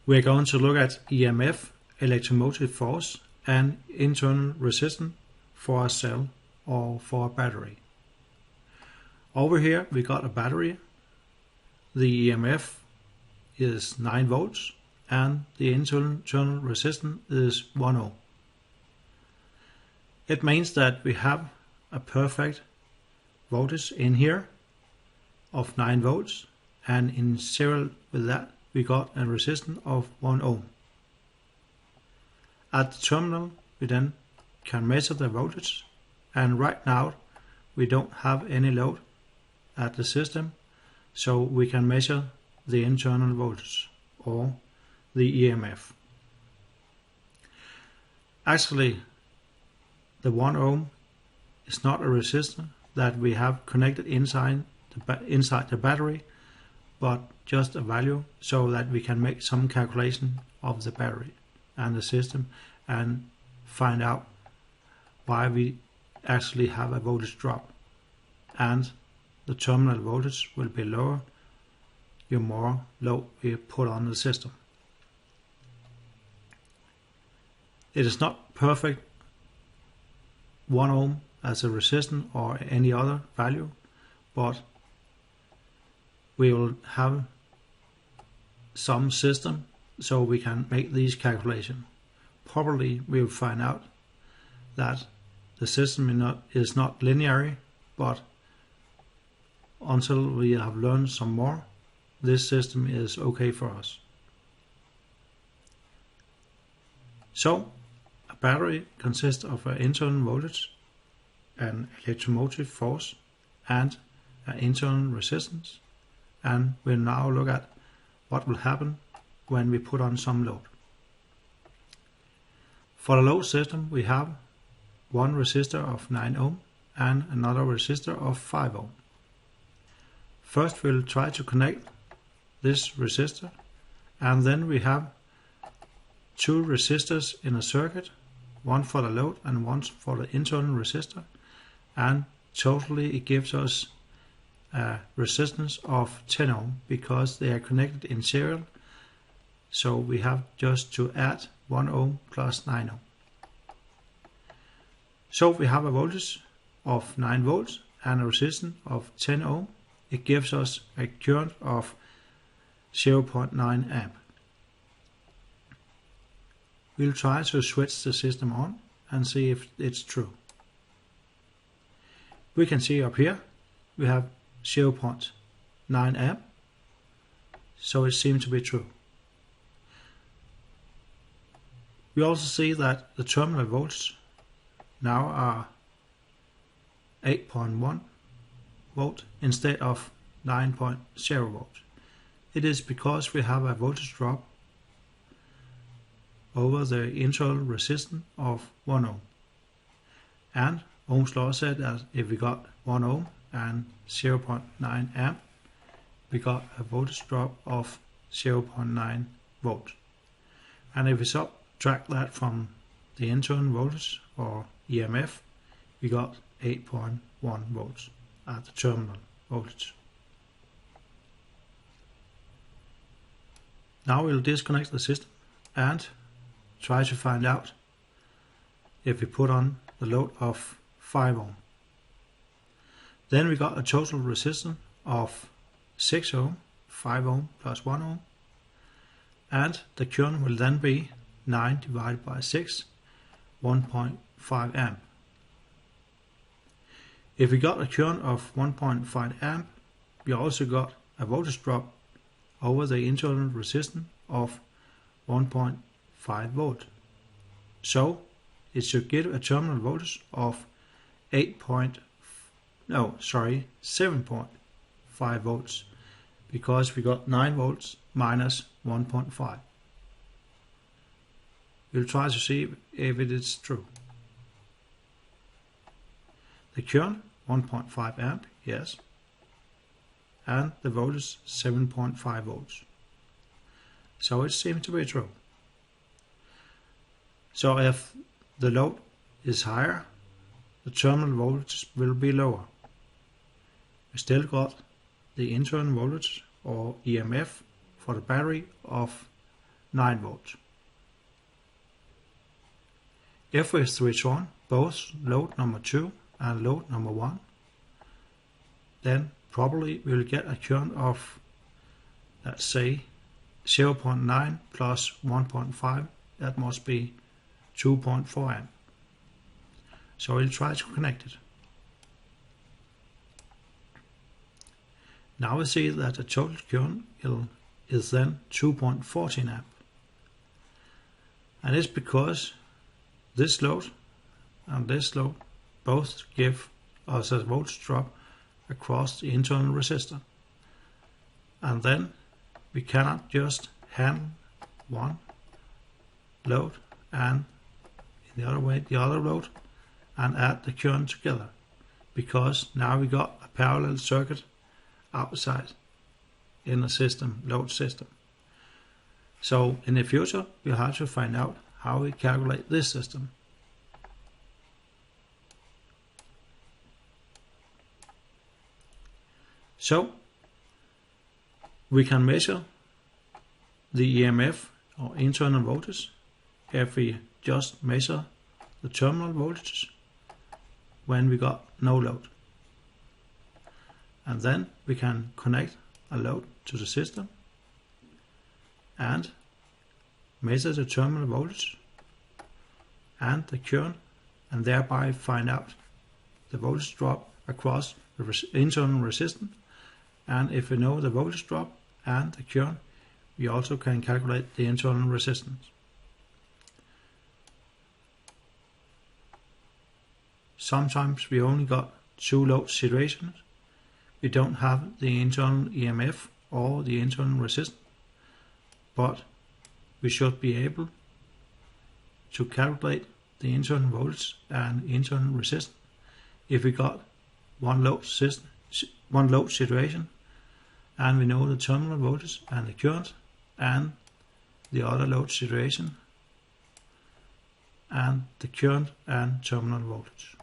We're going to look at EMF, electromotive force, and internal resistance for a cell or for a battery. Over here we got a battery. The EMF is 9 volts and the internal resistance is 1 ohm. It means that we have a perfect voltage in here of 9 volts, and in serial with that we got a resistance of 1 ohm. At the terminal we then can measure the voltage, and right now we don't have any load at the system, so we can measure the internal voltage or the EMF. Actually, the 1 ohm is not a resistor that we have connected inside the battery, but just a value so that we can make some calculation of the battery and the system and find out why we actually have a voltage drop, and the terminal voltage will be lower the more load we put on the system. It is not perfect 1 ohm as a resistance or any other value, but we will have some system so we can make these calculations. Probably we will find out that the system is not linear, but until we have learned some more, this system is okay for us. So a battery consists of an internal voltage, an electromotive force, and an internal resistance, and we'll now look at what will happen when we put on some load. For the load system we have one resistor of 9 ohm and another resistor of 5 ohm. First we'll try to connect this resistor, and then we have 2 resistors in a circuit, one for the load and one for the internal resistor, and totally it gives us a resistance of 10 ohm because they are connected in serial, so we have just to add 1 ohm plus 9 ohm. So we have a voltage of 9 volts and a resistance of 10 ohm. It gives us a current of 0.9 amp. We'll try to switch the system on and see if it's true. We can see up here we have 0.9 amp, so it seems to be true. We also see that the terminal volts now are 8.1 volt instead of 9.0 volt. It is because we have a voltage drop over the internal resistance of 1 ohm. And Ohm's law said that if we got 1 ohm and 0.9 amp, we got a voltage drop of 0.9 volt. And if we subtract that from the internal voltage or EMF, we got 8.1 volts at the terminal voltage. Now we'll disconnect the system and try to find out if we put on the load of 5 ohm. Then we got a total resistance of 6 ohm, 5 ohm plus 1 ohm, and the current will then be 9 divided by 6, 1.5 amp. If we got a current of 1.5 amp, we also got a voltage drop over the internal resistance of 1.5 volt. So it should give a terminal voltage of 7.5 volts, because we got 9 volts minus 1.5. We'll try to see if it is true. The current 1.5 amp, yes, and the voltage 7.5 volts. So it seems to be true. So if the load is higher, the terminal voltage will be lower. We still got the internal voltage or EMF for the battery of 9 volts. If we switch on both load number 2 and load number 1, then probably we'll get a current of, let's say, 0.9 plus 1.5, that must be 2.4 amp. So we'll try to connect it. Now we see that the total current is then 2.14 amp. And it's because this load and this load both give us a voltage drop across the internal resistor. And then we cannot just handle one load and in the other way the other load and add the current together, because now we got a parallel circuit outside in the system, load system. So in the future we'll have to find out how we calculate this system. So we can measure the EMF or internal voltage if we just measure the terminal voltages when we got no load. And then we can connect a load to the system and measure the terminal voltage and the current, and thereby find out the voltage drop across the internal resistance. And if we know the voltage drop and the current, we also can calculate the internal resistance. Sometimes we only got 2 load situations. We don't have the internal EMF or the internal resistance, but we should be able to calculate the internal voltage and internal resistance if we got one load situation and we know the terminal voltage and the current and the other load situation and the current and terminal voltage.